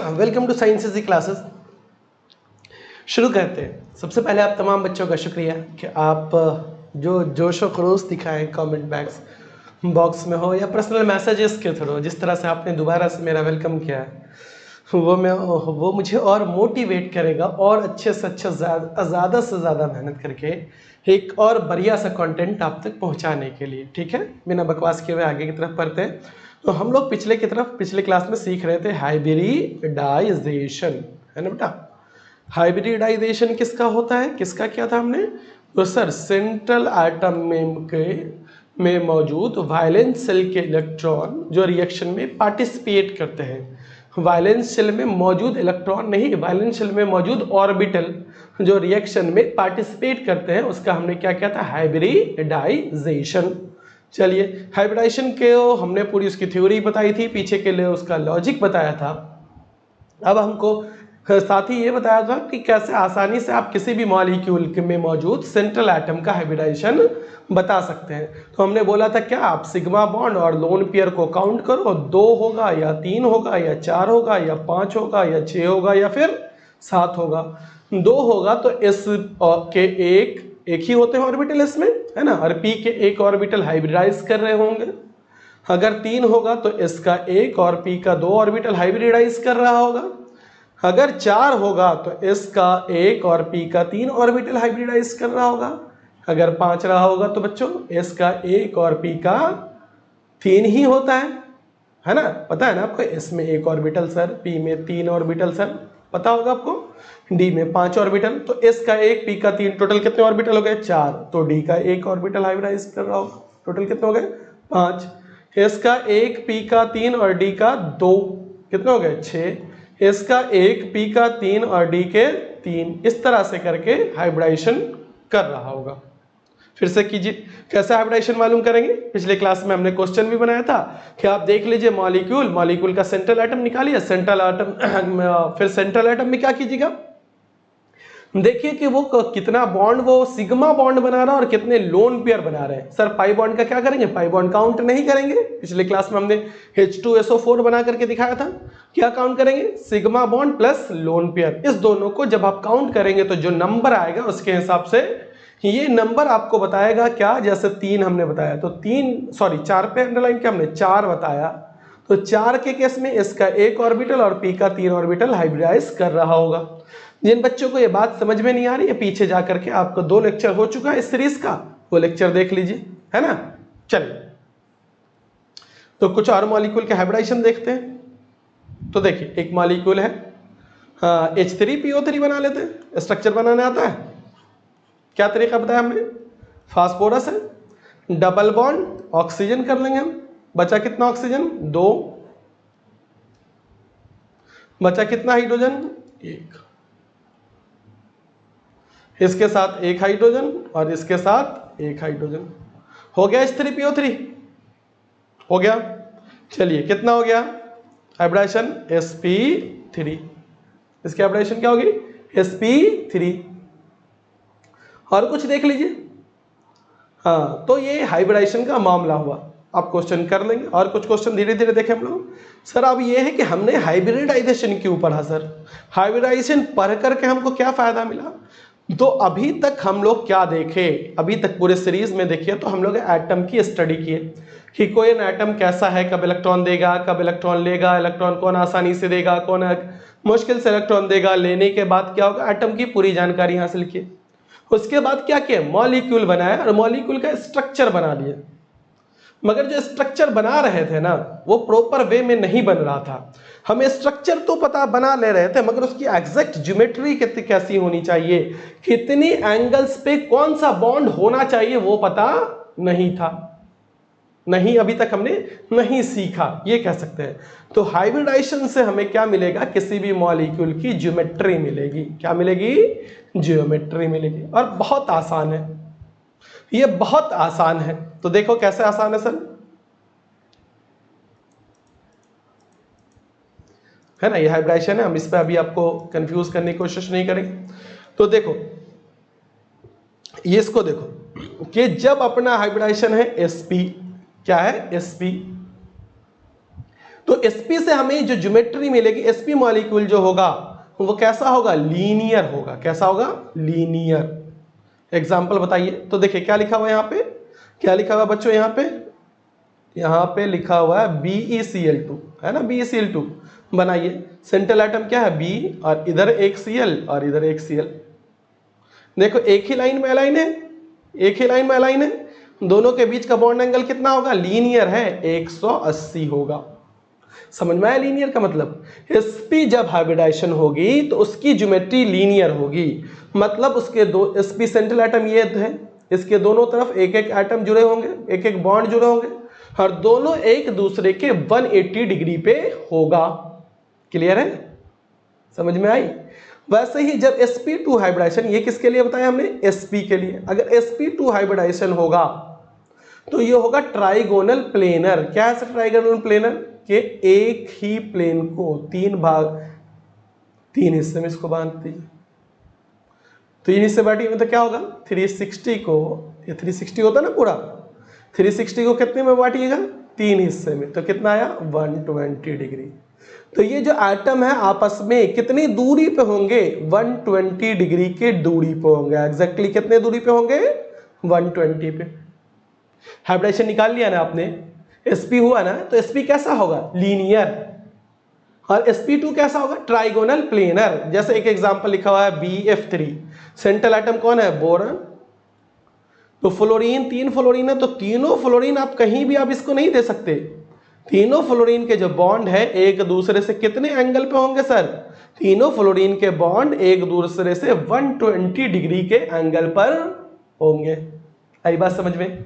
Welcome to science easy classes. शुरू करते हैं। सबसे पहले आप तमाम बच्चों का शुक्रिया कि आप जो जोश व खरोश दिखाएं कमेंट बॉक्स में हो या पर्सनल मैसेजेस के थ्रू, जिस तरह से आपने दोबारा से मेरा वेलकम किया है वो मुझे और मोटिवेट करेगा और अच्छे से अच्छा ज़्यादा से ज़्यादा मेहनत करके एक और बढ़िया सा कंटेंट आप तक पहुंचाने के लिए। ठीक है, बिना बकवास किए हुए आगे की तरफ बढ़ते हैं। तो हम लोग पिछले क्लास में सीख रहे थे हाइब्रिडाइजेशन, है ना बेटा। हाइब्रिडाइजेशन किसका होता है, किसका किया था हमने? तो सर सेंट्रल एटम में मौजूद वायलेंस शेल के इलेक्ट्रॉन जो रिएक्शन में पार्टिसिपेट करते हैं। वायलेंस शेल में मौजूद इलेक्ट्रॉन नहीं, वायलेंस शेल में मौजूद ऑर्बिटल जो रिएक्शन में पार्टिसिपेट करते हैं, उसका हमने क्या किया था? हाइब्रिडाइजेशन। चलिए, हाइब्रिडाइजेशन के हमने पूरी उसकी थ्योरी बताई थी, पीछे के लिए उसका लॉजिक बताया था। अब हमको साथ ही ये बताया था कि कैसे आसानी से आप किसी भी मॉलिक्यूल में मौजूद सेंट्रल एटम का हाइब्रिडाइजेशन बता सकते हैं। तो हमने बोला था क्या, आप सिग्मा बॉन्ड और लोन पेयर को काउंट करो, 2 होगा या 3 होगा या 4 होगा या 5 होगा या 6 होगा या फिर 7 होगा। 2 होगा तो एस के एक ही होते हैं ऑर्बिटल इसमें, है ना, और पी के एक ऑर्बिटल हाइब्रिडाइज कर रहे होंगे। अगर 3 होगा तो एस का एक और पी का 2 ऑर्बिटल हाइब्रिडाइज कर रहा होगा। अगर 4 होगा तो एस का एक और पी का 3 ऑर्बिटल हाइब्रिडाइज कर रहा होगा। अगर 5 रहा होगा तो बच्चों एस का एक और पी का 3 ही होता है ना। पता है ना आपको, एस में 1 ऑर्बिटल सर, पी में 3 ऑर्बिटल सर, पता होगा आपको, डी में 5 ऑर्बिटल। तो एस का एक, पी का 3, टोटल कितने ऑर्बिटल हो गए? 4। तो डी का एक ऑर्बिटल हाइब्रिडाइज कर रहा होगा, टोटल कितने हो गए? 5। एस का एक, पी का 3 और डी का 2, कितने हो गए? 6। इसका एक, पी का 3 और डी के 3, इस तरह से करके हाइब्रिडाइजेशन कर रहा होगा। फिर से कीजिए, कैसे हाइब्रिडाइजेशन मालूम करेंगे? पिछले क्लास में हमने क्वेश्चन भी बनाया था कि आप देख लीजिए मॉलिक्यूल का सेंट्रल एटम निकालिए, सेंट्रल एटम फिर सेंट्रल एटम में क्या कीजिएगा, देखिए कि वो कितना बॉन्ड, वो सिग्मा बॉन्ड बना रहा है और कितने लोन पेयर बना रहे हैं। सर पाई बॉन्ड का क्या करेंगे? पाई बॉन्ड काउंट नहीं करेंगे। पिछले क्लास में हमने H2SO4 बना करके दिखाया था। क्या काउंट करेंगे? Sigma bond plus lone pair, इस दोनों को जब आप काउंट करेंगे तो जो नंबर आएगा उसके हिसाब से ये नंबर आपको बताएगा क्या। जैसे 3 हमने बताया तो 4 पे अंडरलाइन किया हमने, 4 बताया तो 4 के केस में इसका एक ऑर्बिटल और पी का 3 ऑर्बिटल हाइब्रिडाइज कर रहा होगा। जिन बच्चों को ये बात समझ में नहीं आ रही है, पीछे जा करके आपको 2 लेक्चर हो चुका है इस सीरीज का, वो लेक्चर देख लीजिए, है ना। चलिए, तो कुछ और मॉलिक्यूल के हाइब्रिडाइजेशन देखते हैं। तो देखिए, एक मॉलिक्यूल है H3PO3 बना लेते हैं। स्ट्रक्चर बनाने आता है, क्या तरीका बताया हमने? फास्फोरस है, डबल बॉन्ड ऑक्सीजन कर लेंगे हम। बचा कितना ऑक्सीजन? 2। बचा कितना हाइड्रोजन? 1। इसके साथ एक हाइड्रोजन और इसके साथ एक हाइड्रोजन, हो गया H3PO3, हो गया। चलिए, कितना हो गया हाइब्रिडाइजेशन? sp3। इसकी हाइब्रिडाइजेशन क्या होगी? sp3। और कुछ देख लीजिए। हाँ, तो ये हाइब्रिडाइजेशन का मामला हुआ। आप क्वेश्चन कर लेंगे और कुछ क्वेश्चन धीरे धीरे देखें हम लोग। सर अब ये है कि हमने हाइब्रिडाइजेशन क्यों पढ़ा सर? हाइब्रिडाइजेशन पढ़ करके हमको क्या फायदा मिला? तो अभी तक हम लोग क्या देखे, अभी तक पूरे सीरीज में देखिए तो हम लोग एटम की स्टडी किए कि कोई एटम कैसा है, कब इलेक्ट्रॉन देगा, कब इलेक्ट्रॉन लेगा, इलेक्ट्रॉन कौन आसानी से देगा, कौन मुश्किल से इलेक्ट्रॉन देगा, लेने के बाद क्या होगा, एटम की पूरी जानकारी हासिल की। उसके बाद क्या किया? मॉलिक्यूल बनाया और मॉलिक्यूल का स्ट्रक्चर बना लिया। मगर जो स्ट्रक्चर बना रहे थे ना, वो प्रॉपर वे में नहीं बन रहा था। हमें स्ट्रक्चर तो पता बना ले रहे थे, मगर उसकी एग्जैक्ट ज्योमेट्री कैसी होनी चाहिए, कितनी एंगल्स पे कौन सा बॉन्ड होना चाहिए, वो पता नहीं था। नहीं, अभी तक हमने नहीं सीखा, ये कह सकते हैं। तो हाइब्रिडाइजेशन से हमें क्या मिलेगा? किसी भी मॉलिक्यूल की ज्योमेट्री मिलेगी। क्या मिलेगी? ज्योमेट्री मिलेगी। और बहुत आसान है, ये बहुत आसान है। तो देखो कैसे आसान है सर, है ना। ये हाइब्रिडाइजेशन है, हम इस पर अभी आपको कंफ्यूज करने की कोशिश नहीं करेंगे। तो देखो, ये इसको देखो कि जब अपना हाइब्रिडाइजेशन है sp, क्या है? sp, तो sp से हमें जो ज्योमेट्री मिलेगी, sp मॉलिक्यूल जो होगा वो कैसा होगा, लीनियर होगा। कैसा होगा, लीनियर। एग्जाम्पल बताइए। तो देखिए क्या लिखा हुआ है यहाँ पे, क्या लिखा हुआ है बच्चों, यहाँ पे लिखा हुआ है BeCl2, है ना, BeCl2 बनाइए। सेंट्रल एटम क्या है, B, और इधर एक Cl और इधर एक Cl। देखो एक ही लाइन में अलाइन है, एक ही लाइन में अलाइन है, दोनों के बीच का बॉन्ड एंगल कितना होगा, लीनियर है, 180 होगा। समझ में आया लीनियर का मतलब। sp जब हाइब्रिडाइजेशन होगी तो उसकी ज्योमेट्री लीनियर होगी, मतलब उसके दो sp सेंट्रल एटम ये है, इसके दोनों तरफ एक एक एटम जुड़े होंगे, एक एक बॉन्ड जुड़े होंगे, और दोनों एक दूसरे के 180 डिग्री पे होगा। क्लियर है, समझ में आई। वैसे ही जब sp2 हाइब्रिडाइजेशन, ये किसके लिए बताया हमने, sp के लिए। अगर sp2 हाइब्रिडाइजेशन होगा तो ये होगा ट्राइगोनल प्लेनर। क्या है ट्राइगोनल प्लेनर, कि एक ही प्लेन को तीन भाग, तीन हिस्से में इसको बांट दीजिए। तीन हिस्से बांटिए में तो क्या होगा, 360 को, ये 360 होता है ना पूरा, 360 को कितने में बांटिएगा, तीन हिस्से में, तो कितना आया 120 डिग्री। तो ये जो एटम है आपस में कितनी दूरी पे होंगे, 120 डिग्री के दूरी पे होंगे। एग्जैक्टली कितने दूरी पे होंगे, 120 पे। हाइब्रिडेशन निकाल लिया ना आपने, sp हुआ ना, तो sp कैसा होगा, लीनियर, और sp2 कैसा होगा, ट्राइगोनल प्लेनर। जैसे एक एग्जांपल लिखा हुआ है BF3, सेंट्रल एटम कौन है, बोरॉन। तो फ्लोरीन, तीन फ्लोरीन है, तो तीनों फ्लोरीन आप कहीं भी आप इसको नहीं दे सकते। तीनों फ्लोरीन के जो बॉन्ड है एक दूसरे से कितने एंगल पे होंगे सर, तीनों फ्लोरीन के बॉन्ड एक दूसरे से 120 डिग्री के एंगल पर होंगे। आई बात समझ में,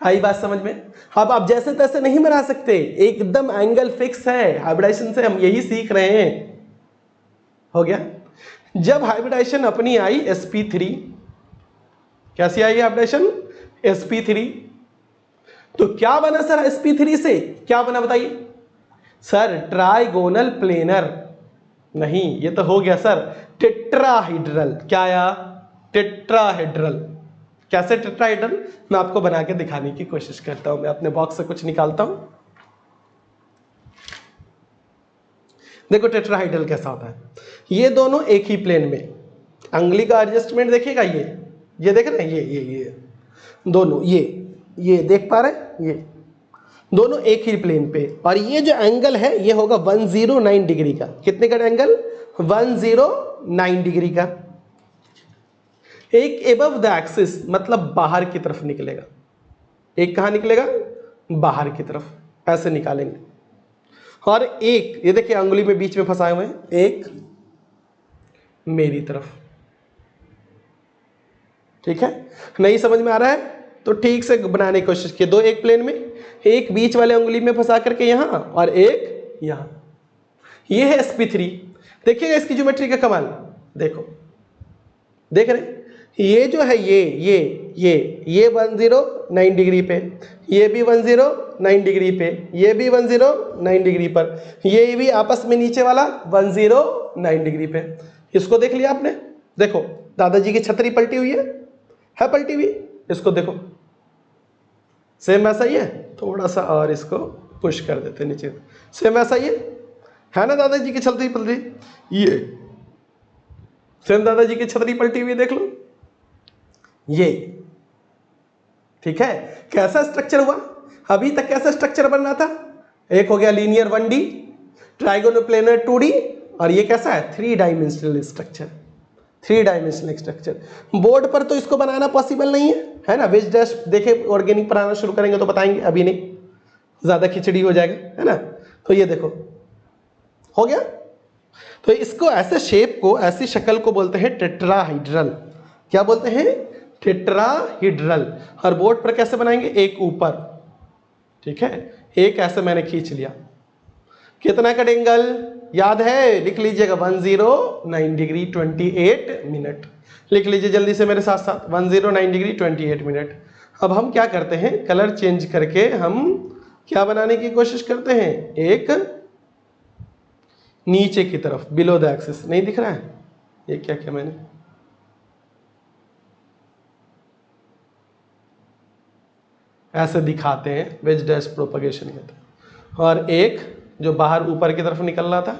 आई बात समझ में। अब आप जैसे तैसे नहीं बना सकते, एकदम एंगल फिक्स है। हाइब्रिडाइजेशन से हम यही सीख रहे हैं। हो गया। जब हाइब्रिडाइजेशन अपनी आई sp3, कैसी आई हाइब्रिडाइजेशन, sp3, तो क्या बना सर sp3 से, क्या बना बताइए सर, ट्राइगोनल प्लेनर। नहीं, ये तो हो गया सर टेट्राहेड्रल। क्या आया, टेट्राहेड्रल। कैसे टेट्राहेड्रल, मैं आपको बना के दिखाने की कोशिश करता हूं। मैं अपने बॉक्स से कुछ निकालता हूं। देखो टेट्राहेड्रल कैसा होता है, ये दोनों एक ही प्लेन में, अंगुली का एडजस्टमेंट देखिएगा, ये देख रहे हैं, ये दोनों, ये देख पा रहे हैं, ये दोनों एक ही प्लेन पे, और ये जो एंगल है ये होगा 109 डिग्री का। कितने का एंगल, 109 डिग्री का। एक एबव द एक्सिस, मतलब बाहर की तरफ निकलेगा, एक कहां निकलेगा, बाहर की तरफ, ऐसे निकालेंगे। और एक, ये देखिए अंगुली में बीच में फंसाए हुए हैं, एक मेरी तरफ। ठीक है, नहीं समझ में आ रहा है तो ठीक से बनाने की कोशिश कीजिए। दो एक प्लेन में, एक बीच वाले अंगुली में फंसा करके यहां, और एक यहां। ये है sp3। देखिएगा इसकी ज्योमेट्री का कमाल, देखो, देख रहे, ये जो है ये 109 डिग्री पे, ये भी 109 डिग्री पे, ये भी 109 डिग्री पर, ये भी आपस में नीचे वाला 109 डिग्री पे। इसको देख लिया आपने, देखो दादाजी की छतरी पलटी हुई है पलटी हुई, इसको देखो सेम ऐसा ही है। थोड़ा सा और इसको पुश कर देते नीचे, सेम ऐसा ही है ना, दादाजी की छतरी पलटी, ये सेम दादाजी की छतरी पलटी हुई, देख लो ये। ठीक है, कैसा स्ट्रक्चर हुआ, अभी तक कैसा स्ट्रक्चर बन रहा था, एक हो गया linear 1D, trigonal planar 2D, और ये कैसा है 3 dimensional structure, 3 dimensional structure. Board पर तो इसको बनाना पॉसिबल नहीं है ना। वेज डैश देखे, ऑर्गेनिक पढ़ाना शुरू करेंगे तो बताएंगे, अभी नहीं, ज्यादा खिचड़ी हो जाएगा, है ना। तो ये देखो हो गया। तो इसको, ऐसे शेप को, ऐसी शक्ल को बोलते हैं टेट्राहेड्रल। क्या बोलते हैं, टेट्राहेड्रल। और बोर्ड पर कैसे बनाएंगे, एक ऊपर, ठीक है, एक ऐसे मैंने खींच लिया, कितना का एंगल याद है, लिख लीजिएगा 109 डिग्री 28 मिनट। लिख लीजिए जल्दी से मेरे साथ साथ, 109 डिग्री 28 मिनट। अब हम क्या करते हैं, कलर चेंज करके हम क्या बनाने की कोशिश करते हैं, एक नीचे की तरफ, बिलो द एक्सिस। नहीं दिख रहा है, ये क्या क्या मैंने, ऐसे दिखाते हैं, वेज डैश प्रोपगेशन कहते हैं। और एक जो बाहर ऊपर की तरफ निकल रहा था,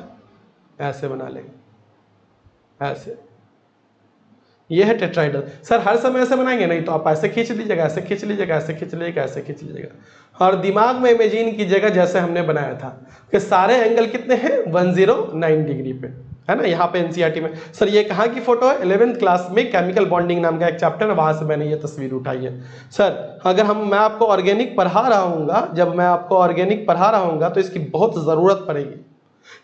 ऐसे बना लेंगे, ऐसे। ये है टेट्राइडल। सर हर समय ऐसे बनाएंगे? नहीं, तो आप ऐसे खींच लीजिएगा, ऐसे खींच लीजिएगा, ऐसे खींच लीजिएगा, ऐसे खींच लीजिएगा, और दिमाग में इमेजिन कीजिएगा जैसे हमने बनाया था कि सारे एंगल कितने हैं, 109 डिग्री पे, है ना। यहाँ पे एनसीईआरटी में। सर ये कहाँ की फोटो है? 11th क्लास में केमिकल बॉन्डिंग नाम का एक चैप्टर है, वहां से मैंने ये तस्वीर उठाई है। सर अगर मैं आपको ऑर्गेनिक पढ़ा रहा हूँ, जब मैं आपको ऑर्गेनिक पढ़ा रहा हूँ तो इसकी बहुत जरूरत पड़ेगी।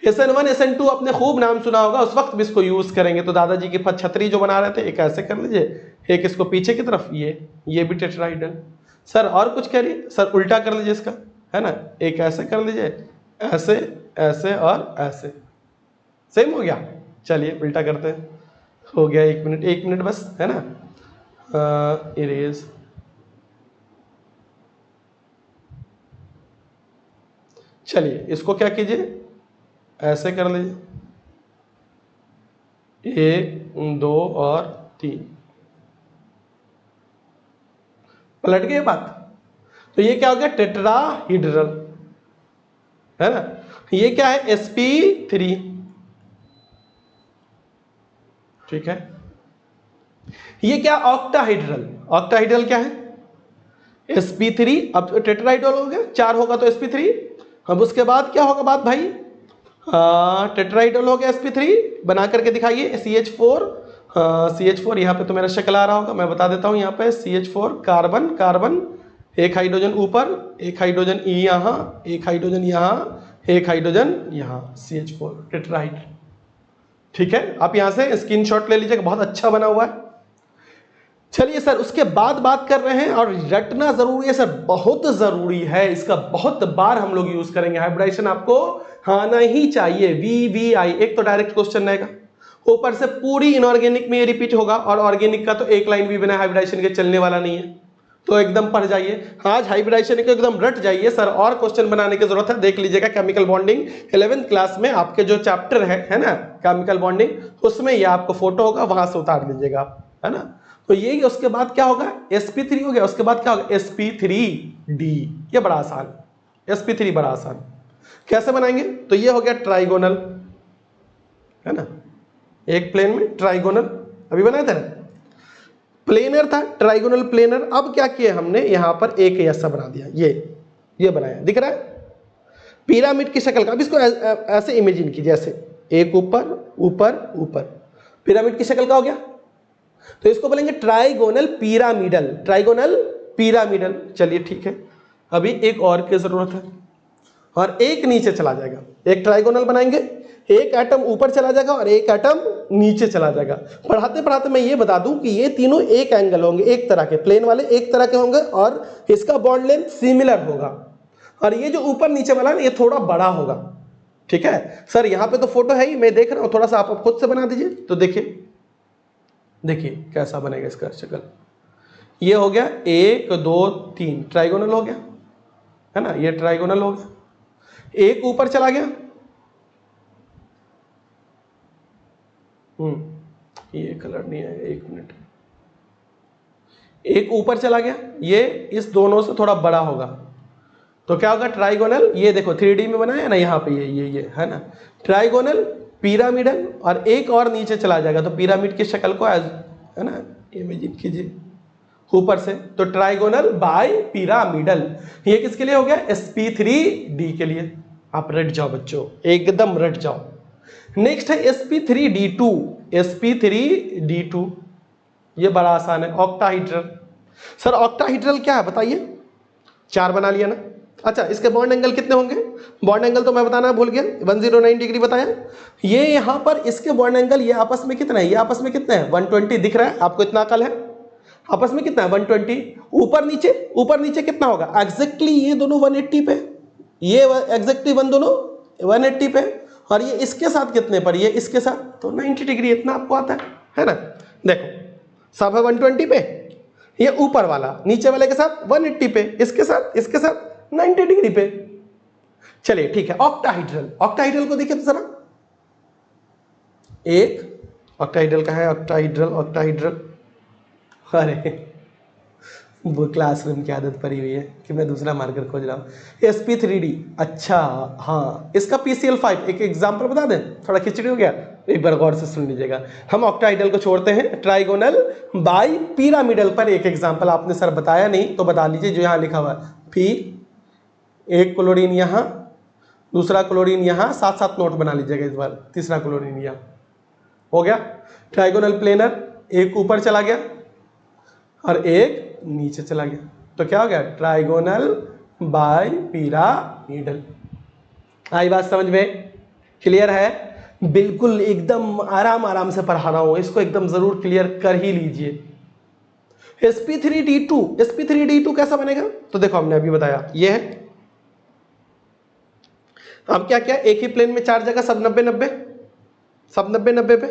SN1 SN2 आपने खूब नाम सुना होगा, उस वक्त भी इसको यूज करेंगे। तो दादाजी की छतरी जो बना रहे थे, एक ऐसे कर लीजिए, एक इसको पीछे की तरफ, ये भी टेट्राइडल। सर और कुछ करिए, सर उल्टा कर लीजिए इसका, है ना, एक ऐसे कर लीजिए, ऐसे ऐसे और ऐसे, सेम हो गया। चलिए उल्टा करते हैं, हो गया। एक मिनट बस, है ना। इरेज, चलिए इसको क्या कीजिए, ऐसे कर लीजिए, 1 2 और 3, पलट गई बात। तो ये क्या हो गया, टेट्राहीड्रल, है ना। ये क्या है, sp3, ठीक है। ये क्या, ऑक्टाहीड्रल। ऑक्टाहीड्रल क्या है, sp3। अब टेट्राहीड्रल हो गया, 4 होगा तो sp3। अब उसके बाद क्या होगा बात भाई, टेट्राहीड्रल हो गया, sp3 बना करके दिखाइए, CH4। CH4 यहाँ पे तो मेरा शक्ल आ रहा होगा, मैं बता देता हूँ। यहाँ पे CH4, कार्बन कार्बन, एक हाइड्रोजन ऊपर, एक हाइड्रोजन यहाँ, एक हाइड्रोजन यहाँ, एक हाइड्रोजन यहाँ, CH4 टेट्राहीड, ठीक है। आप यहाँ से स्क्रीनशॉट ले लीजिएगा, बहुत अच्छा बना हुआ है। चलिए सर उसके बाद बात कर रहे हैं, और रटना जरूरी है सर, बहुत जरूरी है, इसका बहुत बार हम लोग यूज करेंगे। हाइब्रिडाइजेशन आपको आना ही चाहिए, VVI। एक तो डायरेक्ट क्वेश्चन रहेगा, ऊपर से पूरी इनऑर्गेनिक में ये रिपीट होगा, और ऑर्गेनिक का तो एक लाइन भी बिना हाइब्रिडाइजेशन के चलने वाला नहीं है, तो एकदम पढ़ जाइए। आज हाइब्रिडाइजेशन को एकदम रट जाइए सर, और क्वेश्चन बनाने की जरूरत है, देख लीजिएगा केमिकल बॉन्डिंग 11th क्लास में आपके जो चैप्टर है ना केमिकल बॉन्डिंग, उसमें ये आपको फोटो होगा, वहां से उतार लीजिएगा आप, है ना। तो ये उसके बाद क्या होगा, sp3 हो गया, उसके बाद क्या होगा, sp3d। ये बड़ा आसान, sp3 बड़ा आसान, कैसे बनाएंगे, तो ये हो गया ट्राइगोनल, है ना, एक प्लेन में ट्राइगोनल, अभी बनाया था ना, प्लेनर था, ट्राइगोनल प्लेनर। अब क्या किया हमने, यहां पर एक ऐसा बना दिया, ये बनाया, दिख रहा है पिरामिड की शक्ल का। अब इसको ऐसे इमेजिन कीजिए, ऐसे एक ऊपर ऊपर ऊपर, पिरामिड की शक्ल का हो गया। तो इसको बोलेंगे ट्राइगोनल पिरामिडल, ट्राइगोनल पिरामिडल। चलिए ठीक है, अभी एक और की जरूरत है, और एक नीचे चला जाएगा। एक ट्राइगोनल बनाएंगे, एक एटम ऊपर चला जाएगा और एक एटम नीचे चला जाएगा। पढ़ाते पढ़ाते मैं ये बता दूं कि ये तीनों एक एंगल होंगे, एक तरह के प्लेन वाले एक तरह के होंगे, और इसका बॉन्ड लेंथ सिमिलर होगा, और ये जो ऊपर नीचे वाला है ये थोड़ा बड़ा होगा, ठीक है। सर यहाँ पे तो फोटो है ही, मैं देख रहा हूं, थोड़ा सा आप खुद से बना दीजिए। तो देखिए कैसा बनेगा इसका शक्ल। ये हो गया 1 2 3 ट्राइगोनल हो गया, है ना, ये ट्राइगोनल हो गया। एक ऊपर चला गया, ये कलर नहीं है, एक मिनट, एक ऊपर चला गया, ये इस दोनों से थोड़ा बड़ा होगा, तो क्या होगा ट्राइगोनल। ये देखो 3D में बनाया ना यहाँ पे, ये है ना ट्राइगोनल पिरामिडल, और एक और नीचे चला जाएगा, तो पिरामिड की शक्ल को है ना इमेजिन कीजिए ऊपर से, तो ट्राइगोनल बाय पिरामिडल। ये किसके लिए हो गया, sp3d के लिए। आप रट जाओ बच्चों, एकदम रट जाओ। नेक्स्ट है sp3d2, sp3d2, ये बड़ा आसान है, ऑक्टाहीड्रल। सर ऑक्टाहीड्रल क्या है बताइए, 4 बना लिया ना। अच्छा इसके बॉन्ड एंगल कितने होंगे, बॉन्ड एंगल तो मैं बताना भूल गया, 109 डिग्री बताया। ये यहां पर इसके बॉन्ड एंगल ये आपस में कितना है, ये आपस में कितना है, 120 दिख रहा है आपको, इतना अकल है, आपस में कितना है 120। ऊपर नीचे कितना होगा, एग्जैक्टली ये दोनों 180 पे, ये एग्जैक्टली दोनों 180 पे, और ये इसके साथ कितने पर, ये इसके साथ तो 90 डिग्री, इतना आपको आता है ना। देखो सब है 120 पे, ये ऊपर वाला नीचे वाले के साथ 180 पे, इसके साथ 90 डिग्री पे। चलिए ठीक है, ऑक्टाहीड्रल, ऑक्टाहीड्रल को देखिए तो जरा, एक ऑक्टाहीड्रल का है, ऑक्टाहीड्रल, अरे वो क्लासरूम की आदत पड़ी हुई है कि मैं दूसरा मार्कर खोज रहा हूँ। sp3d, अच्छा हाँ, इसका PCl5 एक एग्जाम्पल बता दें, थोड़ा खिचड़ी हो गया, एक बार गौर से सुन लीजिएगा। हम ऑक्टाइडल को छोड़ते हैं, ट्राइगोनल बाई पिरामिडल पर एक एग्जाम्पल आपने सर बताया नहीं तो बता लीजिए, जो यहाँ लिखा हुआ है पी, एक क्लोरीन यहाँ, दूसरा क्लोरीन यहाँ, साथ साथ नोट बना लीजिएगा इस बार, तीसरा क्लोरीन यहाँ, हो गया। ट्राइगोनल प्लेनर, एक ऊपर चला गया और एक नीचे चला गया, तो क्या हो गया, ट्राइगोनल बाय पिरामिडल। आई बात समझ में? क्लियर है? बिल्कुल एकदम आराम आराम से पढ़ा रहा हूं, इसको एकदम जरूर क्लियर कर ही लीजिए। sp3d2, sp3d2 कैसा बनेगा? तो देखो हमने अभी बताया, ये है। अब क्या क्या, एक ही प्लेन में चार जगह, सब 90-90, सब 90-90 पे।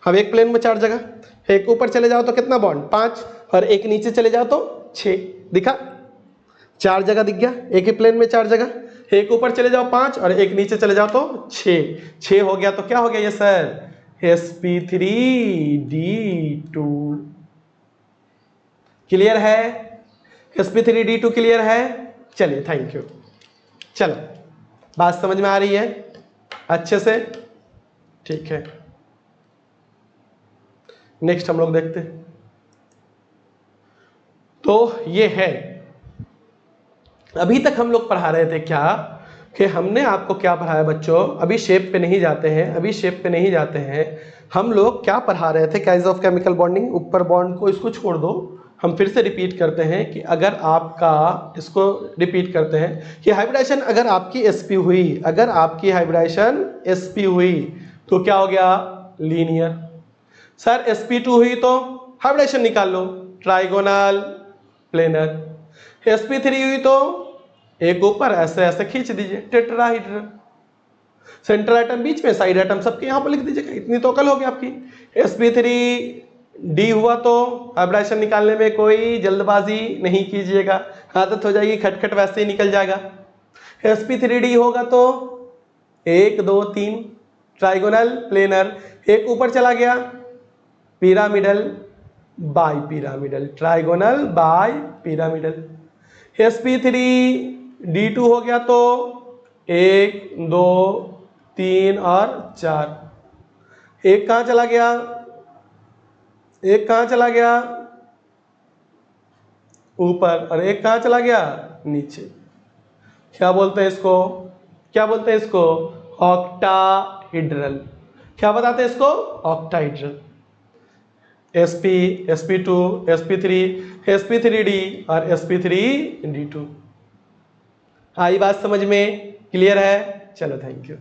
अब एक प्लेन में चार जगह, एक ऊपर चले जाओ तो कितना बॉन्ड, 5, और एक नीचे चले जाओ तो 6, दिखा? चार जगह दिख गया, एक ही प्लेन में चार जगह, एक ऊपर चले जाओ 5 और एक नीचे चले जाओ तो 6 हो गया। तो क्या हो गया ये सर, sp3d2। क्लियर है? sp3d2 क्लियर है? चलिए, थैंक यू। चलो, बात समझ में आ रही है अच्छे से? ठीक है, नेक्स्ट हम लोग देखते हैं। तो ये है, अभी तक हम लोग पढ़ा रहे थे क्या, कि हमने आपको क्या पढ़ाया बच्चों, अभी शेप पे नहीं जाते हैं, अभी शेप पे नहीं जाते हैं। हम लोग क्या पढ़ा रहे थे, काइंड्स ऑफ केमिकल बॉन्डिंग, ऊपर बॉन्ड को इसको छोड़ दो, हम फिर से रिपीट करते हैं कि अगर आपका, इसको रिपीट करते हैं कि हाइब्रिडाइजेशन अगर आपकी sp हुई, अगर आपकी हाइब्रिडाइजेशन sp हुई तो क्या हो गया, लीनियर। सर sp2 हुई तो हाइब्रिडाइजेशन निकाल लो, ट्राइगोनल प्लेनर। sp3 हुई तो एक ऊपर ऐसे ऐसे खींच दीजिए, टेट्राहाइड्रल। सेंट्रल एटम बीच में, साइड एटम सबके यहां पर लिख दीजिएगा, इतनी तो अकल होगी आपकी। sp3d हुआ तो हाइब्रिडाइजेशन निकालने में कोई जल्दबाजी नहीं कीजिएगा, आदत हो जाएगी, खटखट वैसे ही निकल जाएगा। sp3d होगा तो 1 2 3 ट्राइगोनल प्लेनर, एक ऊपर चला गया, pyramidal by pyramidal, trigonal by pyramidal. sp3d2 हो गया तो 1 2 3 और 4, एक कहां चला गया, एक कहां चला गया, ऊपर, और एक कहां चला गया, नीचे। क्या बोलते हैं इसको, क्या बोलते हैं इसको, ऑक्टाहेड्रल। क्या बताते हैं इसको, octahedral. sp, sp2, sp3, sp3d और sp3d2। आई बात समझ में? क्लियर है? चलो, थैंक यू।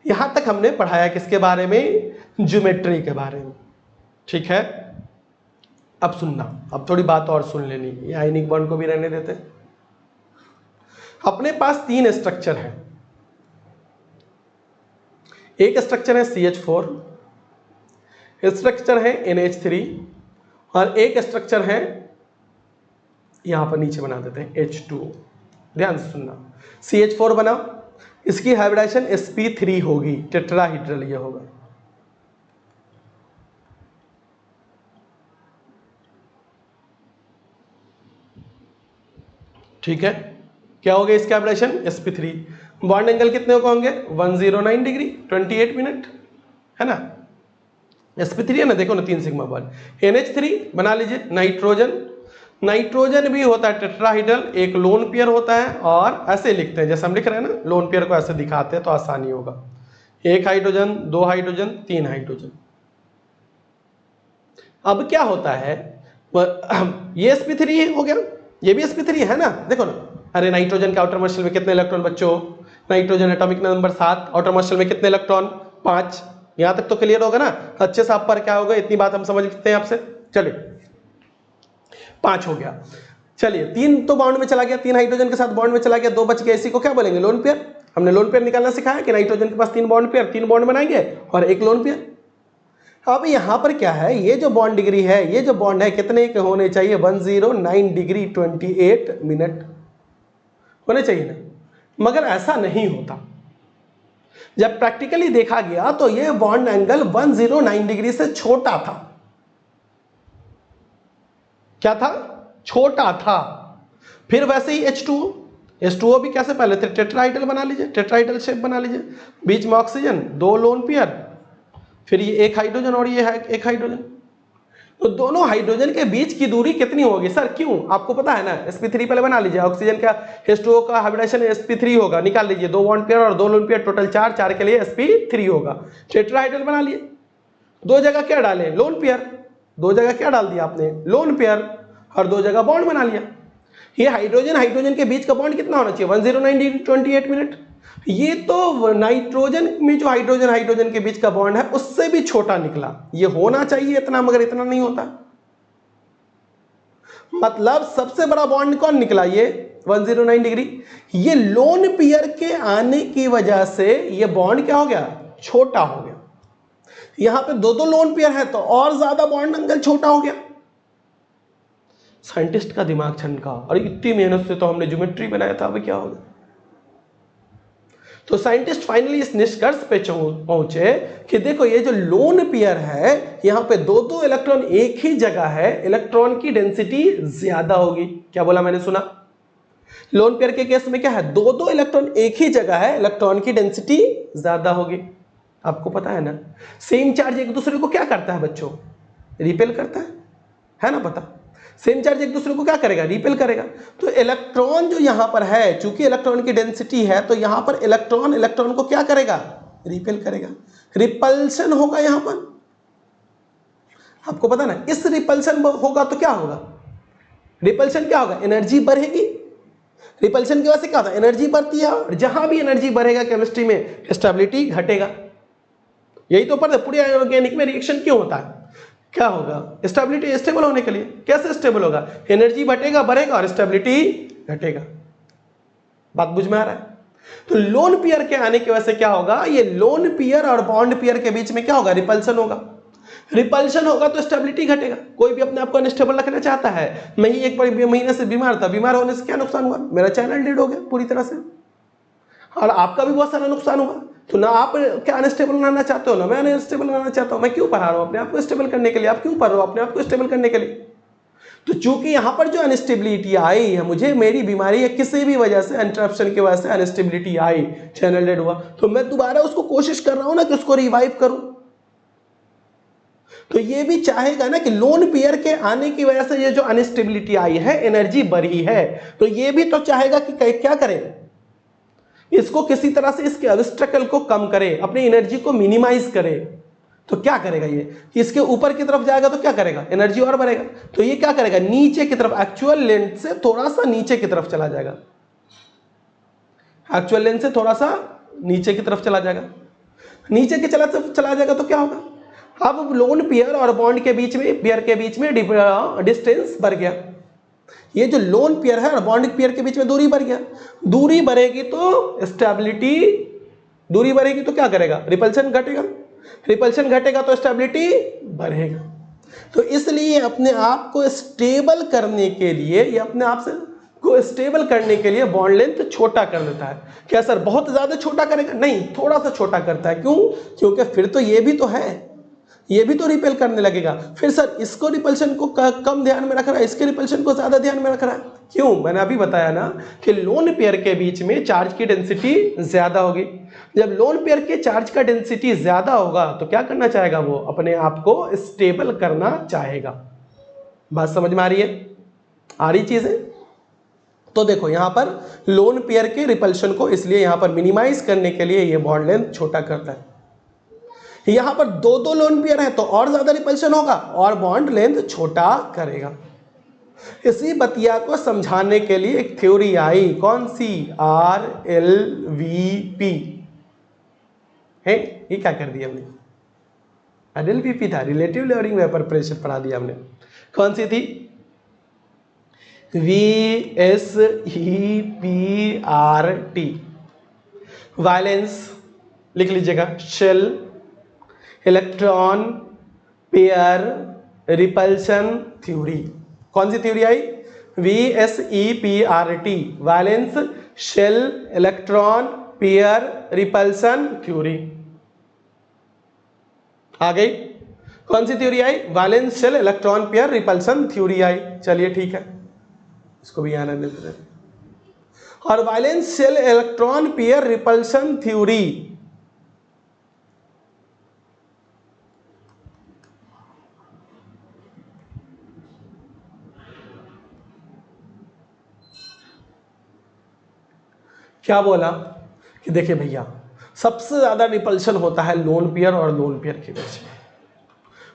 यहां तक हमने पढ़ाया किसके बारे में, ज्योमेट्री के बारे में, ठीक है। अब सुनना, अब थोड़ी बात और सुन लेनी, ये आयनिक बॉन्ड को भी रहने देते हैं। अपने पास 3 स्ट्रक्चर है, एक स्ट्रक्चर है CH4, स्ट्रक्चर है NH3 और एक स्ट्रक्चर है, यहां पर नीचे बना देते हैं, H2। ध्यान से सुनना, CH4 बना, इसकी हाइब्रिडाइजेशन sp3 होगी, टेट्राहेड्रल ये होगा। ठीक है, क्या हो गया इसका हाइब्रिडाइजेशन, sp3। बॉन्ड एंगल कितने को होंगे, 109 डिग्री 28 मिनट, है ना। sp3 है ना, देखो ना 3 सिग्मा बॉन्ड। NH3 बना लीजिए, नाइट्रोजन, नाइट्रोजन भी होता है टेट्राहेड्रल, एक लोन पेयर होता है, और ऐसे लिखते हैं जैसे हम लिख रहे हैं ना, लोन पेयर को ऐसे दिखाते हैं तो आसानी होगा, 1 हाइड्रोजन 2 हाइड्रोजन 3 हाइड्रोजन। अब क्या होता है, ये sp3 हो गया, ये भी sp3 है ना, देखो ना। अरे नाइट्रोजन के आउटर मॉलिक्यूल में कितने इलेक्ट्रॉन बच्चों, nitrogen atomic number 7, outer molecule में कितने इलेक्ट्रॉन, 5। यहां तक तो क्लियर होगा ना, अच्छे से आप पर क्या होगा, इतनी बात हम समझ सकते हैं आपसे। चलिए, 5 हो गया। चलिए, 3 तो बॉन्ड में चला गया, 3 हाइड्रोजन के साथ बॉन्ड में चला गया, 2 बच गए, इसी को क्या बोलेंगे, लोन पेयर। हमने लोन पेयर निकालना सिखाया कि नाइट्रोजन के पास 3 बॉन्ड पेयर, 3 बॉन्ड बनाएंगे और एक लोन पेयर। अब यहां पर क्या है, ये जो बॉन्ड डिग्री है, ये जो बॉन्ड है, कितने के होने चाहिए, 109 डिग्री 28 मिनट होने चाहिए ना, मगर ऐसा नहीं होता। जब प्रैक्टिकली देखा गया तो ये बॉन्ड एंगल 109 डिग्री से छोटा था। क्या था, छोटा था। फिर वैसे ही H2O भी कैसे, पहले टेट्राहाइड्रल बना लीजिए, टेट्राहाइड्रल शेप बना लीजिए, बीच में ऑक्सीजन, 2 लोन पेयर, फिर ये एक हाइड्रोजन और ये है एक हाइड्रोजन। तो दोनों हाइड्रोजन के बीच की दूरी कितनी होगी सर, क्यों, आपको पता है ना, sp3 पहले बना लीजिए, ऑक्सीजन का H2O का हाइब्रिडेशन sp3 होगा, निकाल लीजिए, 2 बॉन्ड पेयर और 2 लोन पेयर, टोटल 4 के लिए sp3 होगा। टेट्राहाइड्रल बना लिए, 2 जगह क्या डाले, लोन पेयर, 2 जगह क्या डाल दिया आपने, लोन पेयर, और 2 जगह बॉन्ड बना लिया। ये हाइड्रोजन के बीच का बॉन्ड कितना होना चाहिए, 109 डिग्री 28 मिनट। ये तो नाइट्रोजन में जो हाइड्रोजन के बीच का बॉन्ड है उससे भी छोटा निकला, ये होना चाहिए इतना, मगर इतना नहीं होता। मतलब सबसे बड़ा बॉन्ड कौन निकला, ये 109 डिग्री। ये लोन पेयर के आने की वजह से ये बॉन्ड क्या हो गया, छोटा हो गया। यहां पे 2 लोन पेयर है तो और ज्यादा बॉन्ड एंगल छोटा हो गया। साइंटिस्ट का दिमाग छनका, और इतनी मेहनत से तो हमने ज्योमेट्री बनाया था, अब क्या होगा। तो साइंटिस्ट फाइनली इस निष्कर्ष पे पहुंचे कि देखो ये जो लोन पेयर है, यहां पे 2 इलेक्ट्रॉन एक ही जगह है, इलेक्ट्रॉन की डेंसिटी ज्यादा होगी। क्या बोला मैंने, सुना, लोन पेयर के केस में क्या है, 2 इलेक्ट्रॉन एक ही जगह है, इलेक्ट्रॉन की डेंसिटी ज्यादा होगी। आपको पता है ना, सेम चार्ज एक दूसरे को क्या करता है बच्चों, रिपेल करता है ना पता। सेम चार्ज एक दूसरे को क्या करेगा, रिपेल करेगा। तो इलेक्ट्रॉन जो यहां पर है, चूंकि इलेक्ट्रॉन की डेंसिटी है, तो यहां पर इलेक्ट्रॉन को क्या करेगा, रिपेल करेगा, रिपल्शन होगा यहां पर। आपको पता ना, इस रिपल्शन होगा तो क्या होगा, रिपल्शन क्या होगा, एनर्जी बढ़ेगी। रिपल्शन की वजह से क्या होता है, एनर्जी बढ़ती है, और जहां भी एनर्जी बढ़ेगा केमिस्ट्री में स्टेबिलिटी घटेगा। यही तो पर पूरे ऑर्गेनिक में रिएक्शन क्यों होता है, क्या होगा, स्टेबिलिटी, स्टेबल होने के लिए। कैसे स्टेबल होगा, एनर्जी बढ़ेगा और स्टेबिलिटी घटेगा। बात बुझ में आ रहा है। तो लोन पेयर के आने की वजह से क्या होगा, ये लोन पेयर और बॉन्ड पेयर के बीच में क्या होगा, रिपल्शन होगा। रिपल्शन होगा तो स्टेबिलिटी घटेगा। कोई भी अपने आप को अनस्टेबल रखना चाहता है। मैं ही एक बार महीने से बीमार था, बीमार होने से क्या नुकसान हुआ, मेरा चैनल डेड हो गया पूरी तरह से, और आपका भी बहुत सारा नुकसान हुआ। तो ना आप क्या अनस्टेबल बनाना चाहते हो, ना मैं अनस्टेबल बनाना चाहता हूं। मैं क्यों पढ़ा रहा हूं अपने आप को स्टेबल करने के लिए, आप क्यों पढ़ रहे हो अपने आप को स्टेबल करने के लिए। तो चूंकि यहां पर जो अनस्टेबिलिटी आई है, मुझे मेरी बीमारी या किसी भी वजह से, इंटरप्शन की वजह से अनस्टेबिलिटी आई, चैनल डेड हुआ, तो मैं दोबारा उसको कोशिश कर रहा हूं ना कि उसको रिवाइव करूं। तो ये भी चाहेगा ना कि लोन पेयर के आने की वजह से ये जो अनस्टेबिलिटी आई है, एनर्जी बढ़ी है, तो ये भी तो चाहेगा कि क्या करें, इसको किसी तरह से, इसके ऑब्स्टेकल को कम करे, अपनी एनर्जी को मिनिमाइज करे। तो क्या करेगा ये, कि इसके ऊपर की तरफ जाएगा तो क्या करेगा, एनर्जी और बढ़ेगा। तो ये क्या करेगा, नीचे की तरफ, एक्चुअल लेंथ से थोड़ा सा नीचे की तरफ चला जाएगा, एक्चुअल लेंथ से थोड़ा सा नीचे की तरफ चला जाएगा। नीचे के चला जाएगा तो क्या होगा, अब लोन पेयर और बॉन्ड के बीच में, पेयर के बीच में डिस्टेंस बढ़ गया। ये जो लोन पेयर है और बॉन्ड पेयर के बीच में दूरी बढ़ गया। दूरी बढ़ेगी तो स्टेबिलिटी, दूरी बढ़ेगी तो क्या करेगा, रिपल्शन घटेगा, रिपल्शन घटेगा तो स्टेबिलिटी बढ़ेगा। तो इसलिए अपने आप को स्टेबल करने के लिए, ये अपने आप से को स्टेबल करने के लिए बॉन्ड लेंथ छोटा कर देता है। क्या सर बहुत ज्यादा छोटा करेगा, नहीं, थोड़ा सा छोटा करता है। क्यों, क्योंकि फिर तो ये भी तो है, ये भी तो रिपेल करने लगेगा। फिर सर इसको रिपल्शन को कम ध्यान में रख रहा है, इसके रिपल्शन को ज्यादा ध्यान में रख रहा है। क्यों, मैंने अभी बताया ना कि लोन पेयर के बीच में चार्ज की डेंसिटी ज्यादा होगी। जब लोन पेयर के चार्ज का डेंसिटी ज्यादा होगा तो क्या करना चाहेगा, वो अपने आप को स्टेबल करना चाहेगा। बात समझ में आ रही है, आ रही चीज है। तो देखो यहां पर लोन पेयर के रिपल्शन को इसलिए यहां पर मिनिमाइज करने के लिए ये बॉन्ड लेंथ छोटा करता है। यहां पर 2 लोन पेयर है तो और ज्यादा रिपल्शन होगा और बॉन्ड लेंथ छोटा करेगा। इसी बतिया को समझाने के लिए एक थ्योरी आई, कौन सी, RLVP है। ये क्या कर दिया हमने, RLVP था, रिलेटिव लेवलिंग वेपर प्रेशर पढ़ा दिया हमने। कौन सी थी, VSEPRT, वायलेंस लिख लीजिएगा, shell, electron pair repulsion theory. कौन सी थ्योरी आई, VSEPRT, valence shell electron pair repulsion theory. आ गई। कौन सी थ्योरी आई? Valence shell electron pair repulsion theory आई। चलिए ठीक है, इसको भी आने देते हैं। और valence shell electron pair repulsion theory क्या बोला कि देखिए भैया, सबसे ज्यादा रिपल्शन होता है लोन पेयर और लोन पेयर के बीच में,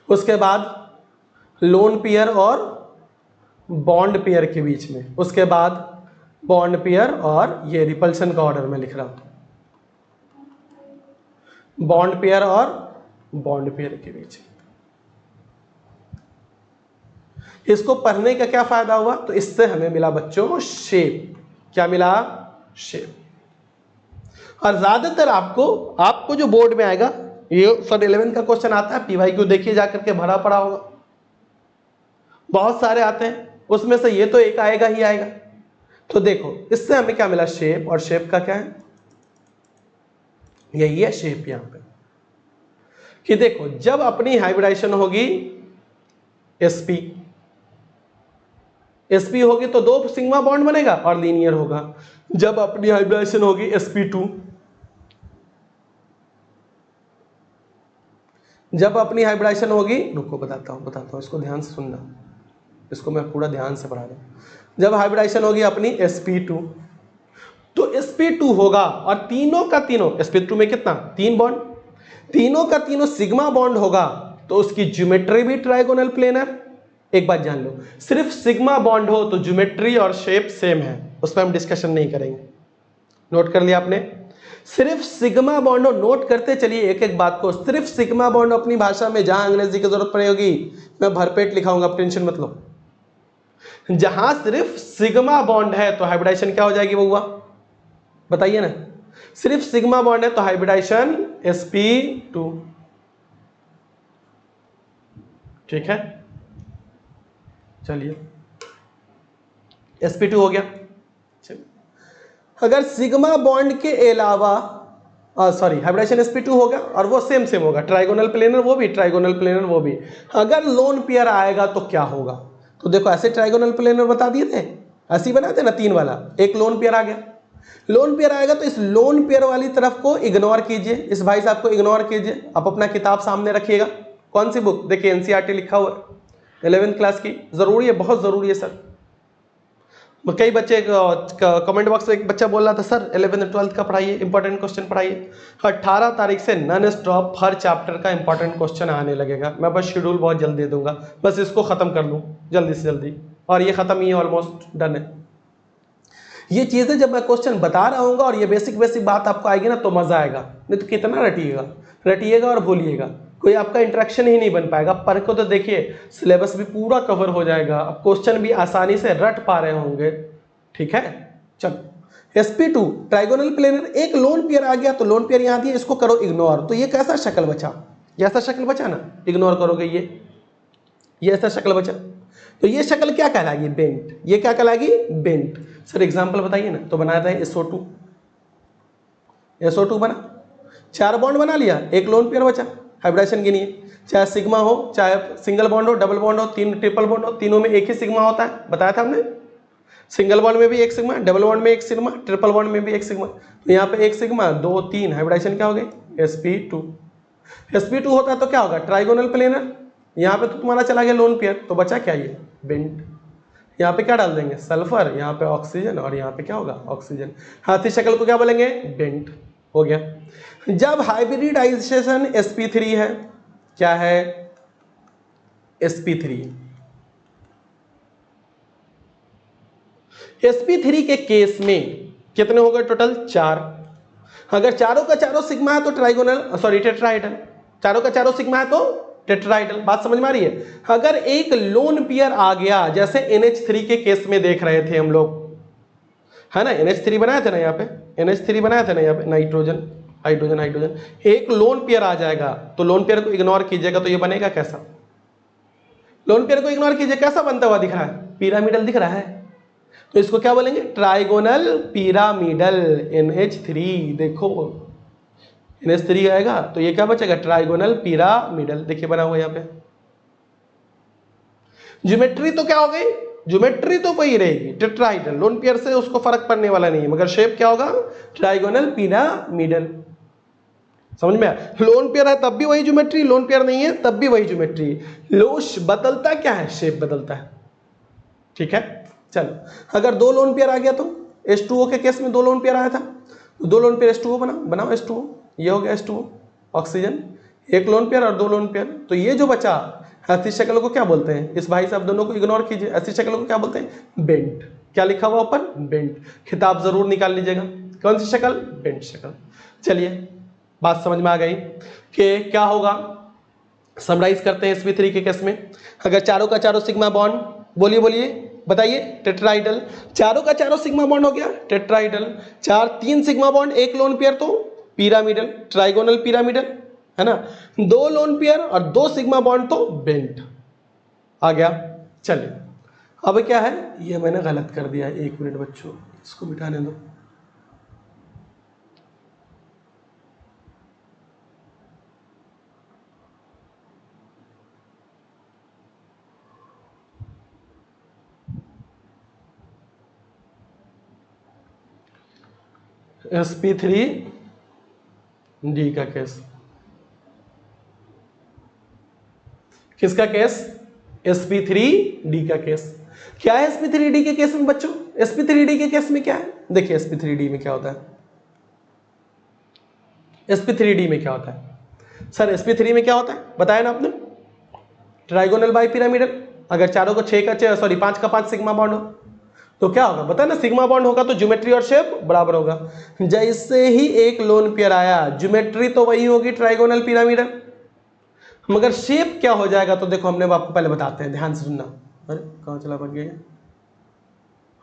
उसके बाद लोन पेयर और बॉन्ड पेयर के बीच में, उसके बाद बॉन्ड पेयर और ये रिपल्शन का ऑर्डर में लिख रहा हूं, बॉन्ड पेयर और बॉन्ड पेयर के बीच। इसको पढ़ने का क्या फायदा हुआ? तो इससे हमें मिला बच्चों शेप। क्या मिला? शेप। और ज्यादातर आपको जो बोर्ड में आएगा, ये सर 11 का क्वेश्चन आता है, पीवाईक्यू देखिए जाकर के भरा पड़ा होगा, बहुत सारे आते हैं, उसमें से ये तो एक आएगा ही आएगा। तो देखो इससे हमें क्या मिला? शेप। और शेप का क्या है? यही है शेप यहां पे, कि देखो जब अपनी हाइब्रिडाइजेशन होगी sp होगी तो 2 सिग्मा बॉन्ड बनेगा और लीनियर होगा। जब अपनी हाइब्रिडाइजेशन होगी sp2, जब अपनी हाइब्रिडाइजेशन होगी, रुको बताता हूं, इसको ध्यान से सुनना, इसको मैं पूरा ध्यान से पढ़ा रहा हूं। जब हाइब्रिडाइजेशन होगी अपनी sp2, तो sp2 होगा और तीनों का तीनों, sp2 में कितना? 3 बॉन्ड, तीनों का तीनों सिग्मा बॉन्ड होगा, तो उसकी ज्योमेट्री भी ट्राइगोनल प्लेनर। एक बात जान लो, सिर्फ सिग्मा बॉन्ड हो तो ज्योमेट्री और शेप सेम है, उस पर हम डिस्कशन नहीं करेंगे। नोट कर लिया आपने? सिर्फ सिग्मा बॉन्ड हो, नोट करते चलिए एक एक बात को। सिर्फ सिग्मा बॉन्ड अपनी भाषा में जहां अंग्रेजी की जरूरत पड़ेगी मैं भरपेट लिखाऊंगा, आप टेंशन मत लो। जहां सिर्फ सिग्मा बॉन्ड है तो हाइब्रिडाइजेशन क्या हो जाएगी बउआ? बताइए ना। सिर्फ सिग्मा बॉन्ड है तो हाइब्रिडाइजेशन sp2। ठीक है, चलिए sp2 हो गया। चलिए, अगर सिग्मा बॉन्ड के अलावा सॉरी हाइब्रिडाइजेशन sp2 हो गया और वो सेम होगा, ट्राइगोनल प्लेनर वो भी, ट्राइगोनल प्लेनर वो भी। अगर लोन पेयर आएगा तो क्या होगा? तो देखो ऐसे ट्राइगोनल प्लेनर बता दिए थे, ऐसे ही बनाए थे ना 3 वाला। एक लोन पेयर आ गया, लोन पेयर आएगा तो इस लोन पेयर वाली तरफ को इग्नोर कीजिए, इस भाई साहब को इग्नोर कीजिए। आप अपना किताब सामने रखिएगा। कौन सी बुक? देखिए एनसीईआरटी लिखा हुआ 11th क्लास की, जरूरी है, बहुत जरूरी है सर। कई बच्चे कमेंट बॉक्स में एक बच्चा बोल रहा था सर 11th 12th का पढ़ाइए, इंपॉर्टेंट क्वेश्चन पढ़ाइए। 18 तारीख से नॉन स्टॉप हर चैप्टर का इंपॉर्टेंट क्वेश्चन आने लगेगा। मैं बस शेड्यूल बहुत जल्दी दे दूंगा, बस इसको खत्म कर लूँ जल्दी से जल्दी, और ये खत्म ही ऑलमोस्ट डन है। ये चीजें जब मैं क्वेश्चन बता रहा हूँ और ये बेसिक बात आपको आएगी ना तो मजा आएगा, नहीं तो कितना रटिएगा और भूलिएगा, कोई आपका इंटरेक्शन ही नहीं बन पाएगा। पर को तो देखिए सिलेबस भी पूरा कवर हो जाएगा, अब क्वेश्चन भी आसानी से रट पा रहे होंगे। ठीक है, चलो sp2 ट्राइगोनल प्लेनर, एक लोन पेयर आ गया तो लोन पेयर यहां दिया, इसको करो इग्नोर। तो ये कैसा शक्ल बचा? ये ऐसा शक्ल बचा ना, इग्नोर करोगे ये ऐसा शक्ल बचा। तो ये शक्ल क्या कहलाएगी? बेंट। ये क्या कहलाएगी? बेंट। सर एग्जांपल बताइए ना। तो बनाया था SO2 बना, 4 बॉन्ड बना लिया, एक लोन पेयर बचा। हाइब्रिडाइजेशन गिनिए, चाहे सिग्मा हो, चाहे सिंगल बॉन्ड हो, डबल बॉन्ड हो, 3 ट्रिपल बॉन्ड हो, तीनों में एक ही सिग्मा होता है, बताया था हमने। सिंगल बॉन्ड में भी एक सिग्मा, डबल बॉन्ड में एक सिग्मा, ट्रिपल बॉन्ड में भी एक सिग्मा। तो यहाँ पे एक सिग्मा 2 3, हाइब्रिडाइजेशन क्या हो गई? sp2 होता है तो क्या होगा? Trigonal planar. यहाँ पे तो तुम्हारा चला गया लोन पेयर, तो बचा क्या? ये बेंट। यहाँ पे क्या डाल देंगे? सल्फर, यहाँ पे ऑक्सीजन, और यहाँ पे क्या होगा? ऑक्सीजन। हाथी शक्ल को क्या बोलेंगे? बेंट। हो गया। जब हाइब्रिडाइजेशन sp3 है, क्या है? sp3 के केस में कितने हो गए टोटल? 4। अगर चारों का चारों सिग्मा है तो ट्राइगोनल सॉरी टेट्राहेड्रल, चारों का चारों सिग्मा है तो टेट्राहेड्रल। बात समझ में आ रही है? अगर एक लोन पेयर आ गया, जैसे NH3 के केस में देख रहे थे हम लोग, है ना, NH3 बनाए थे ना, यहाँ पे NH3 बनाए थे ना, यहाँ पे नाइट्रोजन हाइड्रोजन, एक लोन पेयर आ जाएगा तो लोन पेयर को इग्नोर कीजिएगा तो ये बनेगा कैसा? लोन पेयर को इग्नोर कीजिए, कैसा बनता हुआ दिख रहा है? पिरामिडल दिख रहा है। तो इसको क्या बोलेंगे? Trigonal pyramidal NH3। देखो NH3 आएगा तो ये क्या बचेगा? Trigonal pyramidal. देखिए बना हुआ यहाँ पे, ज्योमेट्री तो क्या हो गई, ज्योमेट्री तो वही रहेगी, टेट्राहेड्रल। लोन पेयर से उसको फर्क पड़ने वाला नहीं है, मगर शेप क्या होगा, ट्राइगोनल पिरामिडल। समझ में आया? लोन पेयर है तब भी वही ज्योमेट्री, लोन पेयर नहीं है तब भी वही ज्योमेट्री। लोश बदलता क्या है, शेप बदलता है। ठीक है, चलो अगर दो लोन पेयर आ गया तो H2O के केस में दो लोन पेयर आया था, तो दो लोन पेयर H2O बनाओ H2O, ये हो गया H2O ऑक्सीजन, एक लोन पेयर और दो लोन पेयर। तो ये जो बचा ऐसी शक्ल को क्या बोलते हैं, इस भाई साहब दोनों को इग्नोर कीजिए, ऐसी शक्ल को क्या बोलते हैं, बेंट। क्या लिखा हुआ ऊपर, बेंट। खिताब जरूर निकाल लीजिएगा, कौन सी शक्ल, बेंट शक्ल। चलिए बात समझ में आ गई कि क्या होगा, समराइज करते हैं sp3 के केस में। अगर चारों का चारों सिग्मा बॉन्ड, बोलिए बोलिए बताइए, टेट्राइडल, चारों का चारों सिग्मा बॉन्ड हो गया टेट्राइडल, तीन सिग्मा बॉन्ड एक लोन पेयर तो पिरामिडल, ट्राइगोनल पिरामिडल, है ना। दो लोन पेयर और दो सिग्मा बॉन्ड तो बेंट आ गया। चलिए अब क्या है, ये मैंने गलत कर दिया है, एक मिनट बच्चों इसको मिटाने दो। sp3d का केस, किसका केस, sp3d का केस। क्या है sp3d के केस में बच्चों, sp3d के केस में क्या है, देखिए sp3d में क्या होता है, sp3d में क्या होता है सर, sp3 में क्या होता है बताया ना आपने, ट्राइगोनल बाई पिरामिडल। अगर चारों को 6 का सॉरी 5 का 5 सिग्मा बॉन्ड हो तो क्या होगा बताया ना, सिग्मा बॉन्ड होगा तो ज्योमेट्री और शेप बराबर होगा। जैसे ही एक लोन पेयर आया, ज्योमेट्री तो वही होगी ट्राइगोनल पिरामिडल, मगर शेप क्या हो जाएगा, तो देखो हमने आपको पहले बताते हैं, ध्यान से सुनना। अरे कहाँ चला बन गया,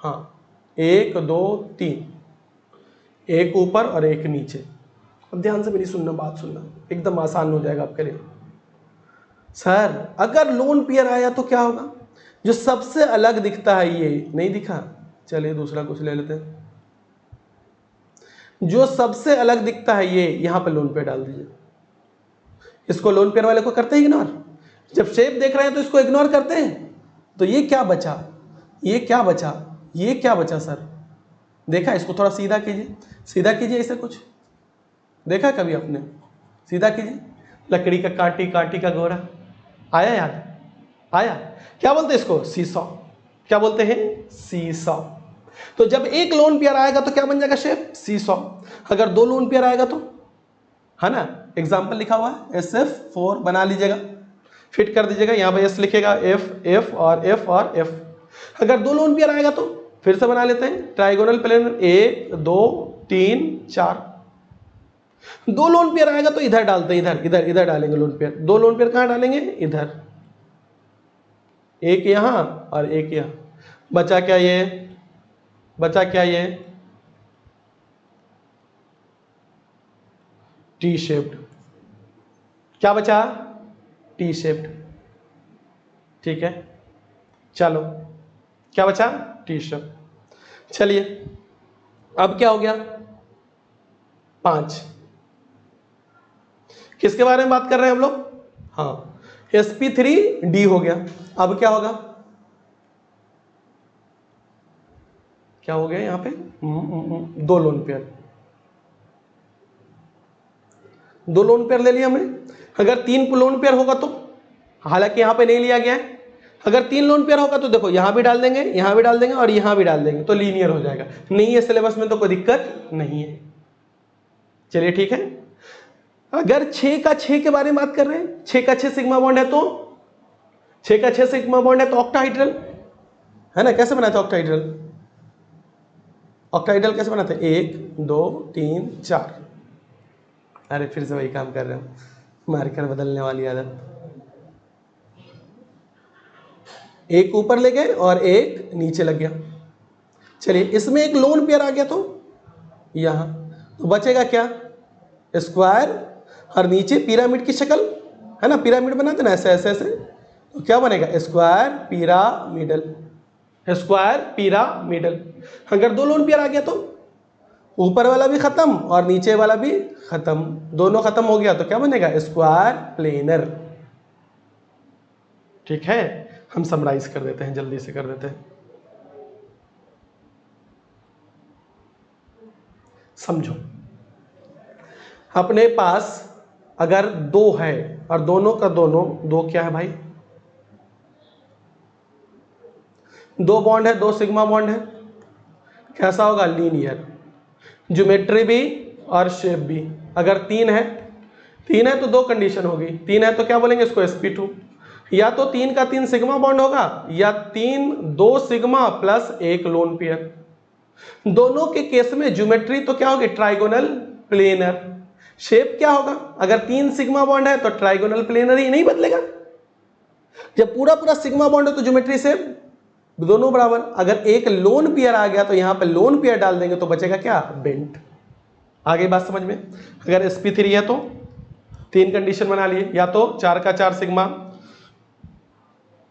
हाँ 1 2 3, एक ऊपर और एक नीचे। अब ध्यान से मेरी सुनना, बात सुनना, एकदम आसान हो जाएगा आपके लिए। सर अगर लोन पेयर आया तो क्या होगा, जो सबसे अलग दिखता है, ये नहीं दिखा, चलिए दूसरा कुछ ले लेते हैं, जो सबसे अलग दिखता है ये, यहां पे लोन पेयर डाल दीजिए। इसको लोन पेयर वाले को करते हैं इग्नोर, जब शेप देख रहे हैं तो इसको इग्नोर करते हैं। तो ये क्या बचा, ये क्या बचा, ये क्या बचा सर, देखा, इसको थोड़ा सीधा कीजिए, सीधा कीजिए, इसे कुछ देखा कभी आपने, सीधा कीजिए, लकड़ी का कांटी, कांटी का घोड़ा, आया याद, आया, क्या बोलते हैं इसको, सीसॉ, क्या बोलते हैं, सीसॉ। तो जब एक लोन पेयर आएगा तो क्या बन जाएगा शेप, सीसॉ। अगर दो लोन पेयर आएगा तो, है ना, एग्जाम्पल लिखा हुआ है SF4 बना लीजिएगा, फिट कर दीजिएगा, यहाँ पे S लिखेगा, F और F। अगर दो लोन पेयर आएगा तो फिर से बना लेते हैं, ट्राइगोनल प्लेन 1 2 3 4। दो लोन पेयर आएगा तो इधर डालते हैं, इधर डालेंगे लोन पेयर, दो लोन पेयर कहाँ डालेंगे, इधर, एक यहां और एक यहां। बचा क्या ये, बचा क्या ये, टी शेप्ड, क्या बचा, टी शेप्ड। ठीक है, चलो क्या बचा, टी शेप। चलिए अब क्या हो गया, 5, किसके बारे में बात कर रहे हैं हम लोग, हाँ sp3d हो गया। अब क्या होगा, क्या हो गया यहां पे, दो लोन पेयर, दो लोन पेयर ले लिया हमने। अगर 3 लोन पेयर होगा तो, हालांकि यहां पे नहीं लिया गया है, अगर 3 लोन पेयर होगा तो देखो यहां भी डाल देंगे, यहां भी डाल देंगे और यहां भी डाल देंगे, तो लीनियर हो जाएगा। नहीं है सिलेबस में तो कोई दिक्कत नहीं है। चलिए ठीक है, अगर 6 का 6 के बारे में बात कर रहे हैं, 6 का 6 सिग्मा बॉन्ड है तो, 6 का 6 सिग्मा बॉन्ड है तो ऑक्टाहाइड्रल, है ना। कैसे बनाते हैं ऑक्टाहाइड्रल, ऑक्टाहाइड्रल कैसे बनाते हैं, 1 2 3 4। अरे फिर से वही काम कर रहे हो, मार्कर बदलने वाली आदत। एक ऊपर ले गए और एक नीचे लग गया। चलिए इसमें एक लोन पेयर आ गया तो यहां, तो बचेगा क्या, स्क्वायर और नीचे पिरामिड की शक्ल, है ना, पिरामिड बनाते ना ऐसे ऐसे ऐसे, तो क्या बनेगा, स्क्वायर पिरामिडल, स्क्वायर पिरामिडल। अगर दो लोन पेयर आ गया तो ऊपर वाला भी खत्म और नीचे वाला भी खत्म, दोनों खत्म हो गया तो क्या बनेगा, स्क्वायर प्लेनर। ठीक है, हम समराइज कर देते हैं, जल्दी से कर देते हैं। समझो, अपने पास अगर दो है और दोनों का दोनों, दो क्या है भाई, दो बॉन्ड है, दो सिग्मा बॉन्ड है, कैसा होगा, लीनियर, ज्योमेट्री भी और शेप भी। अगर तीन है तो दो कंडीशन होगी, तीन है तो क्या बोलेंगे इसको, sp2, या तो तीन का तीन सिग्मा बॉन्ड होगा, या तीन दो सिग्मा प्लस एक लोन पेयर। दोनों के केस में ज्योमेट्री तो क्या होगी, ट्राइगोनल प्लेनर। शेप क्या होगा, अगर तीन सिग्मा बॉन्ड है तो ट्राइगोनल प्लेनर ही, नहीं बदलेगा। जब पूरा पूरा सिग्मा बॉन्ड है तो ज्योमेट्री से दोनों बराबर। अगर एक लोन पेयर आ गया तो यहां पे लोन पेयर डाल देंगे तो बचेगा क्या, बेंट। आगे बात समझ में। अगर sp3 है तो तीन कंडीशन बना लिए, या तो 4 का 4 सिग्मा,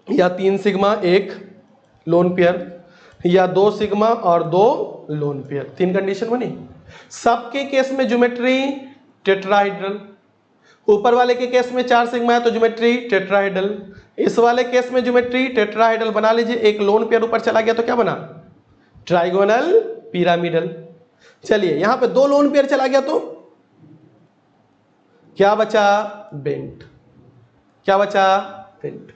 या 3 सिग्मा एक लोन पेयर, या 2 सिग्मा और 2 लोन पेयर। तीन कंडीशन बनी। सबके केस में ज्योमेट्री टेट्राहेड्रल। ऊपर वाले के केस में 4 सिग्मा है तो ज्योमेट्री टेट्राहेड्रल, इस वाले केस में ज्योमेट्री टेट्राहेड्रल बना लीजिए। एक लोन पेयर ऊपर चला गया तो क्या बना, ट्राइगोनल पिरामिडल। चलिए यहां पे दो लोन पेयर चला गया तो क्या बचा, बेंट। क्या बचा, बेंट।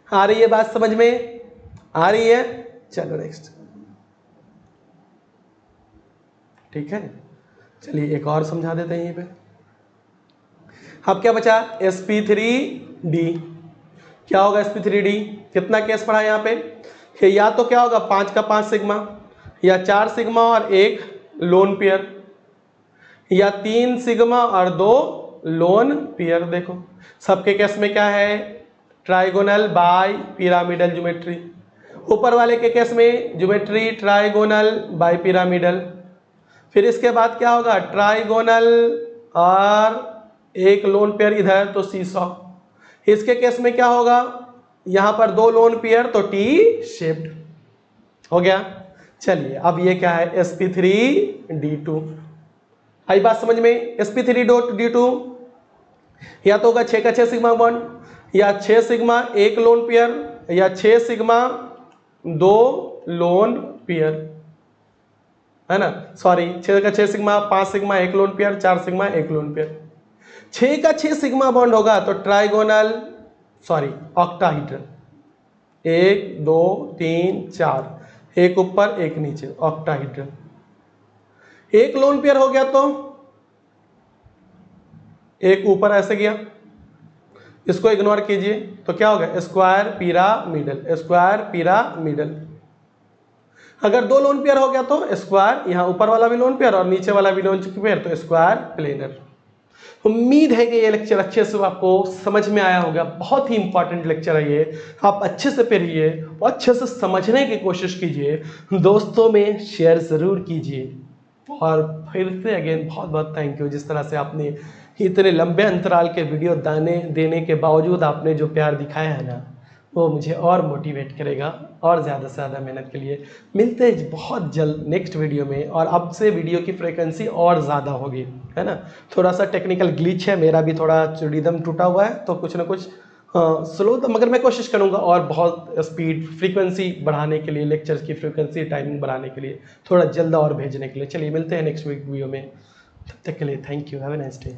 आ रही है बात समझ में, आ रही है। चलो नेक्स्ट, ठीक है। चलिए एक और समझा देते हैं यहीं पे। अब क्या बचा, sp3d। क्या होगा sp3d, कितना केस पढ़ा यहां पे, या तो क्या होगा 5 का 5 सिग्मा, या 4 सिग्मा और एक लोन पेयर, या 3 सिग्मा और 2 लोन पेयर। देखो सबके केस में क्या है, ट्राइगोनल बाय पिरामिडल ज्योमेट्री। ऊपर वाले के केस में ज्योमेट्री ट्राइगोनल बाय पिरामिडल। फिर इसके बाद क्या होगा, ट्राइगोनल और एक लोन पेयर इधर तो सीसॉ। इसके केस में क्या होगा, यहां पर 2 लोन पेयर तो टी शेप्ड हो गया। चलिए अब ये क्या है, sp3d2। आई बात समझ में। sp3d2 या तो होगा 6 का 6 सिग्मा बॉन्ड, या 6 सिग्मा एक लोन पेयर, या 6 सिग्मा 2 लोन पेयर, है ना। सॉरी 6 का 6 सिग्मा, 5 सिग्मा एक लोन पेयर, 4 सिग्मा एक लोन पेयर। 6 का 6 सिग्मा बॉन्ड होगा तो ट्राइगोनल, सॉरी ऑक्टाहेड्रल, 1 2 3 4, एक ऊपर एक नीचे, ऑक्टाहेड्रल। एक लोन पेयर हो गया तो एक ऊपर ऐसे गया, इसको इग्नोर कीजिए तो क्या होगा, स्क्वायर पिरामिडल, स्क्वायर पिरामिडल। अगर 2 लोन पेयर हो गया तो स्क्वायर, यहां ऊपर वाला भी लोन पेयर और नीचे वाला भी लोन पेयर तो स्क्वायर प्लेनर। उम्मीद है कि ये लेक्चर अच्छे से आपको समझ में आया होगा। बहुत ही इंपॉर्टेंट लेक्चर है ये, आप अच्छे से पढ़िए और अच्छे से समझने की कोशिश कीजिए, दोस्तों में शेयर ज़रूर कीजिए। और फिर से अगेन बहुत बहुत थैंक यू, जिस तरह से आपने इतने लंबे अंतराल के वीडियो देने के बावजूद आपने जो प्यार दिखाया है ना, वो मुझे और मोटिवेट करेगा और ज़्यादा से ज़्यादा मेहनत के लिए। मिलते हैं बहुत जल्द नेक्स्ट वीडियो में, और अब से वीडियो की फ्रीक्वेंसी और ज़्यादा होगी, है ना। थोड़ा सा टेक्निकल ग्लिच है, मेरा भी थोड़ा रिदम टूटा हुआ है तो कुछ ना कुछ स्लो, तो मगर मैं कोशिश करूँगा और बहुत स्पीड फ्रीक्वेंसी बढ़ाने के लिए, लेक्चर्स की फ्रीक्वेंसी टाइमिंग बढ़ाने के लिए, थोड़ा जल्द और भेजने के लिए। चलिए मिलते हैं नेक्स्ट वीडियो में, तब तक के लिए thank you, have a nice day.